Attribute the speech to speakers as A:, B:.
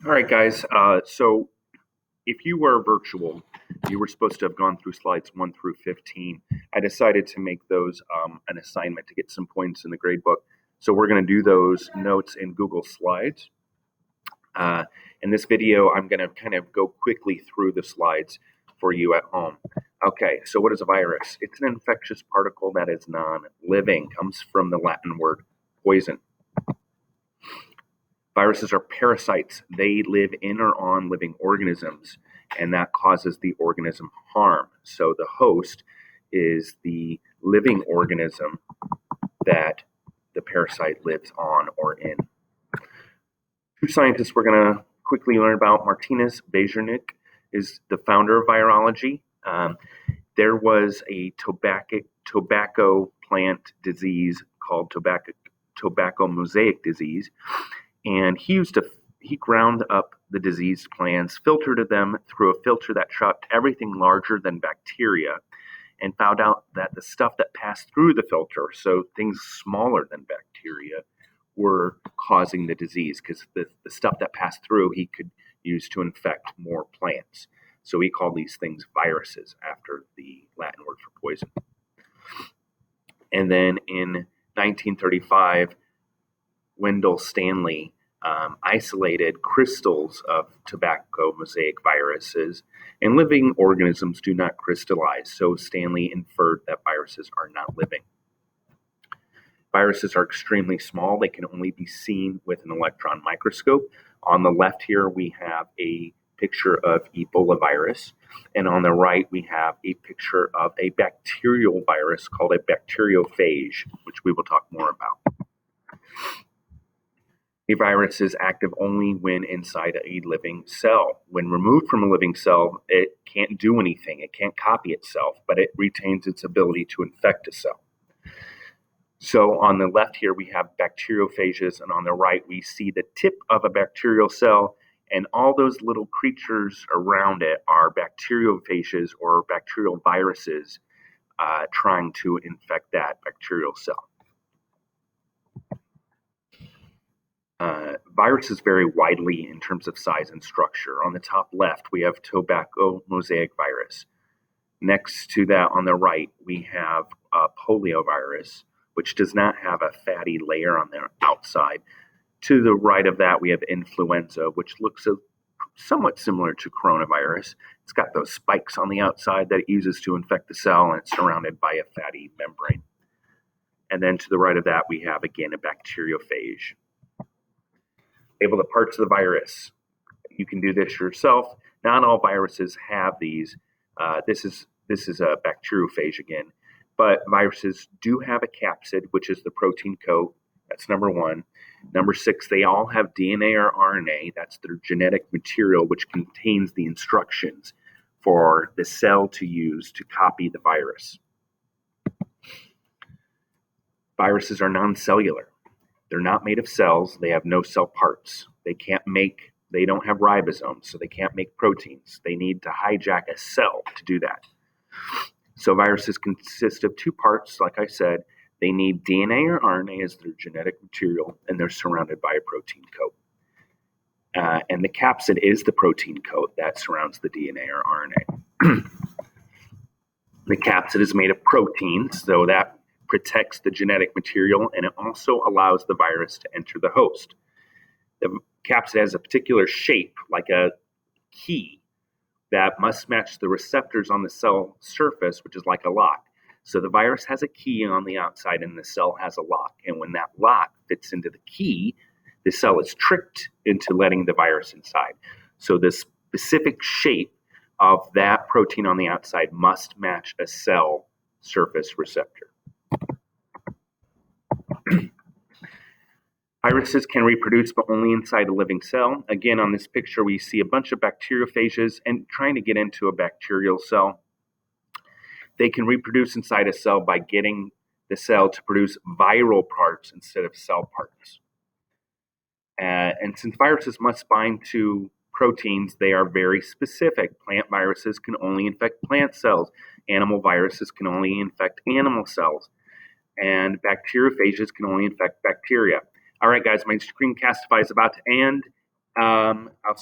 A: All right, guys. So if you were virtual, you were supposed to have gone through slides 1 through 15. I decided to make those an assignment to get some points in the grade book. So we're going to do those notes in Google Slides. Uh, in this video, I'm going to kind of go quickly through the slides for you at home. Okay, so what is a virus? It's an infectious particle that is non-living, comes from the Latin word poison. Viruses are parasites. They live in or on living organisms, and that causes the organism harm. So the host is the living organism that the parasite lives on or in. Two scientists we're going to quickly learn about. Martinez Bejernik is the founder of virology. There was a tobacco plant disease called tobacco mosaic disease, and he ground up the diseased plants, filtered them through a filter that trapped everything larger than bacteria, and found out that the stuff that passed through the filter, so things smaller than bacteria, were causing the disease, because the stuff that passed through he could use to infect more plants. So he called these things viruses, after the Latin word for poison. And then in 1935, Wendell Stanley isolated crystals of tobacco mosaic viruses, and living organisms do not crystallize, so Stanley inferred that viruses are not living. Viruses are extremely small. They can only be seen with an electron microscope. On the left here, we have a picture of Ebola virus, and on the right, we have a picture of a bacterial virus called a bacteriophage, which we will talk more about. A virus is active only when inside a living cell. When removed from a living cell, it can't do anything. It can't copy itself, but it retains its ability to infect a cell. So on the left here, we have bacteriophages, and on the right, we see the tip of a bacterial cell, and all those little creatures around it are bacteriophages or bacterial viruses trying to infect that bacterial cell. Viruses vary widely in terms of size and structure. On the top left, we have tobacco mosaic virus. Next to that, on the right, we have poliovirus, which does not have a fatty layer on the outside. To the right of that, we have influenza, which looks somewhat similar to coronavirus. It's got those spikes on the outside that it uses to infect the cell, and it's surrounded by a fatty membrane. And then to the right of that, we have, again, a bacteriophage. Label the parts of the virus. You can do this yourself. Not all viruses have these. This is a bacteriophage again, but viruses do have a capsid, which is the protein coat. That's number one. Number 6, they all have DNA or RNA. That's their genetic material, which contains the instructions for the cell to use to copy the virus. Viruses are non-cellular. They're not made of cells. They have no cell parts. They don't have ribosomes, so they can't make proteins. They need to hijack a cell to do that. So viruses consist of 2 parts, like I said. They need DNA or RNA as their genetic material, and they're surrounded by a protein coat. And the capsid is the protein coat that surrounds the DNA or RNA. The capsid is made of proteins, so that protects the genetic material, and it also allows the virus to enter the host. The capsid has a particular shape, like a key, that must match the receptors on the cell surface, which is like a lock. So the virus has a key on the outside, and the cell has a lock. And when that lock fits into the key, the cell is tricked into letting the virus inside. So the specific shape of that protein on the outside must match a cell surface receptor. Viruses can reproduce, but only inside a living cell. Again, on this picture, we see a bunch of bacteriophages and trying to get into a bacterial cell. They can reproduce inside a cell by getting the cell to produce viral parts instead of cell parts. And since viruses must bind to proteins, they are very specific. Plant viruses can only infect plant cells. Animal viruses can only infect animal cells. And bacteriophages can only infect bacteria. All right, guys, my screencastify is about to end. I'll see